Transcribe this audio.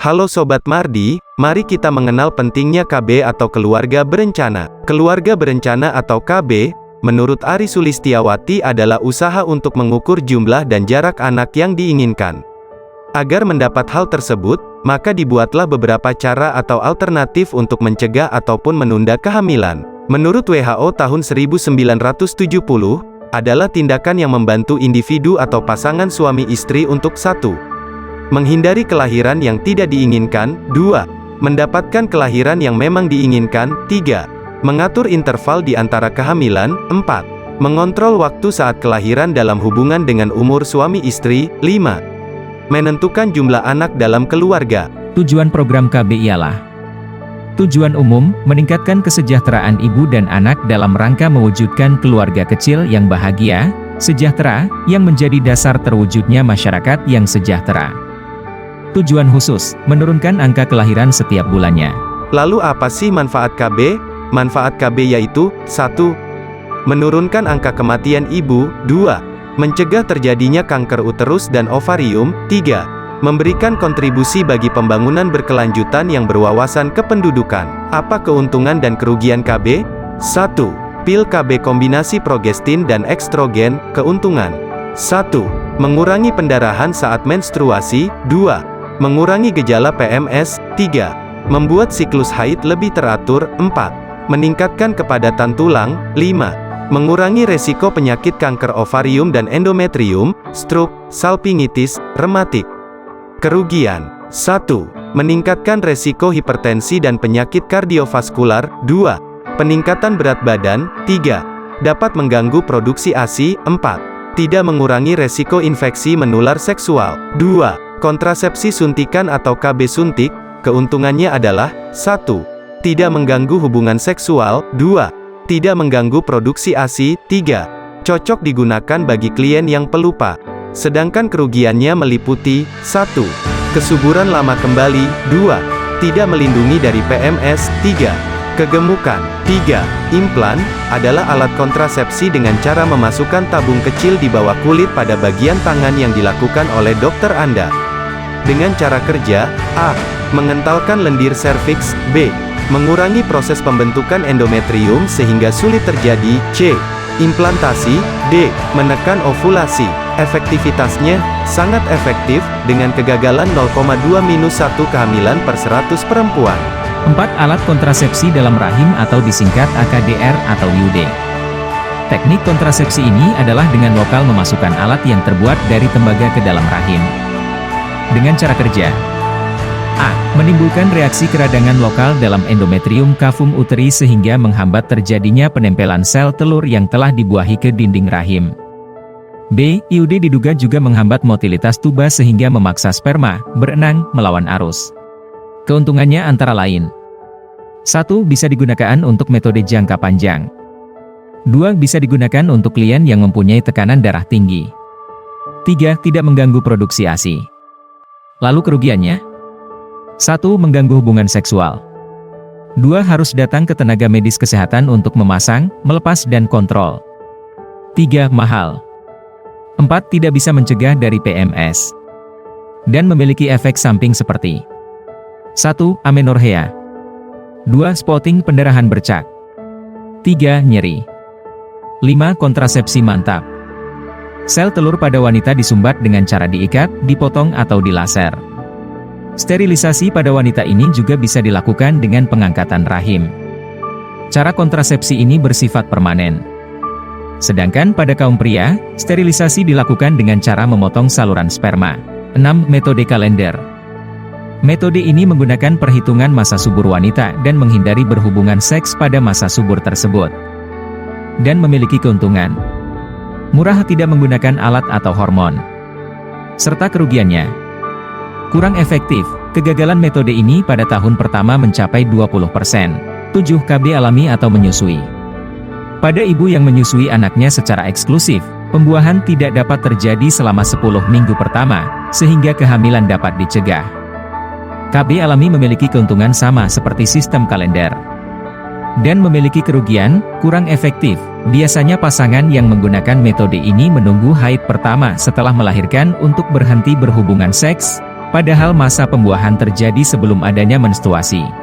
Halo Sobat Mardi, mari kita mengenal pentingnya KB atau keluarga berencana. Keluarga berencana atau KB, menurut Ari Sulistiawati adalah usaha untuk mengukur jumlah dan jarak anak yang diinginkan. Agar mendapat hal tersebut, maka dibuatlah beberapa cara atau alternatif untuk mencegah ataupun menunda kehamilan. Menurut WHO tahun 1970, adalah tindakan yang membantu individu atau pasangan suami istri untuk 1. Menghindari kelahiran yang tidak diinginkan, 2. Mendapatkan kelahiran yang memang diinginkan, 3. Mengatur interval di antara kehamilan, 4. Mengontrol waktu saat kelahiran dalam hubungan dengan umur suami istri, 5. Menentukan jumlah anak dalam keluarga. Tujuan program KB ialah tujuan umum, meningkatkan kesejahteraan ibu dan anak dalam rangka mewujudkan keluarga kecil yang bahagia, sejahtera, yang menjadi dasar terwujudnya masyarakat yang sejahtera. Tujuan khusus, menurunkan angka kelahiran setiap bulannya. Lalu apa sih manfaat KB? Manfaat KB yaitu, 1. Menurunkan angka kematian ibu, 2. Mencegah terjadinya kanker uterus dan ovarium, 3. Memberikan kontribusi bagi pembangunan berkelanjutan yang berwawasan kependudukan. Apa keuntungan dan kerugian KB? 1. Pil KB kombinasi progestin dan ekstrogen, keuntungan. 1. Mengurangi pendarahan saat menstruasi, 2. Mengurangi gejala PMS, 3. Membuat siklus haid lebih teratur, 4. Meningkatkan kepadatan tulang, 5. Mengurangi resiko penyakit kanker ovarium dan endometrium, stroke, salpingitis, rematik. Kerugian: 1. Meningkatkan resiko hipertensi dan penyakit kardiovaskular, 2. Peningkatan berat badan, 3. Dapat mengganggu produksi ASI, 4. Tidak mengurangi resiko infeksi menular seksual, 2. Kontrasepsi suntikan atau KB suntik, keuntungannya adalah, 1. Tidak mengganggu hubungan seksual, 2. Tidak mengganggu produksi ASI, 3. Cocok digunakan bagi klien yang pelupa. Sedangkan kerugiannya meliputi, 1. Kesuburan lama kembali, 2. Tidak melindungi dari PMS, 3. Kegemukan, 3. Implan, adalah alat kontrasepsi dengan cara memasukkan tabung kecil di bawah kulit pada bagian tangan yang dilakukan oleh dokter Anda. Dengan cara kerja, A. Mengentalkan lendir serviks, B. Mengurangi proses pembentukan endometrium sehingga sulit terjadi, C. Implantasi, D. Menekan ovulasi. Efektivitasnya, sangat efektif, dengan kegagalan 0,2-1 kehamilan per 100 perempuan. 4. Alat kontrasepsi dalam rahim atau disingkat AKDR atau IUD. Teknik kontrasepsi ini adalah dengan lokal memasukkan alat yang terbuat dari tembaga ke dalam rahim. Dengan cara kerja: A. Menimbulkan reaksi keradangan lokal dalam endometrium cavum uteri sehingga menghambat terjadinya penempelan sel telur yang telah dibuahi ke dinding rahim. B. IUD diduga juga menghambat motilitas tuba sehingga memaksa sperma berenang melawan arus. Keuntungannya antara lain: 1. Bisa digunakan untuk metode jangka panjang. 2. Bisa digunakan untuk klien yang mempunyai tekanan darah tinggi. 3. Tidak mengganggu produksi ASI. Lalu kerugiannya? 1. Mengganggu hubungan seksual. 2. Harus datang ke tenaga medis kesehatan untuk memasang, melepas dan kontrol. 3. Mahal. 4. Tidak bisa mencegah dari PMS. Dan memiliki efek samping seperti 1. Amenorrhea. 2. Spotting pendarahan bercak. 3. Nyeri. 5. Kontrasepsi mantap. Sel telur pada wanita disumbat dengan cara diikat, dipotong atau dilaser. Sterilisasi pada wanita ini juga bisa dilakukan dengan pengangkatan rahim. Cara kontrasepsi ini bersifat permanen. Sedangkan pada kaum pria, sterilisasi dilakukan dengan cara memotong saluran sperma. 6. Metode kalender. Metode ini menggunakan perhitungan masa subur wanita dan menghindari berhubungan seks pada masa subur tersebut. Dan memiliki keuntungan: murah, tidak menggunakan alat atau hormon. Serta kerugiannya: kurang efektif. Kegagalan metode ini pada tahun pertama mencapai 20%. 7. KB alami atau menyusui. Pada ibu yang menyusui anaknya secara eksklusif, pembuahan tidak dapat terjadi selama 10 minggu pertama, sehingga kehamilan dapat dicegah. KB alami memiliki keuntungan sama seperti sistem kalender. Dan memiliki kerugian, kurang efektif. Biasanya pasangan yang menggunakan metode ini menunggu haid pertama setelah melahirkan untuk berhenti berhubungan seks, Padahal masa pembuahan terjadi sebelum adanya menstruasi.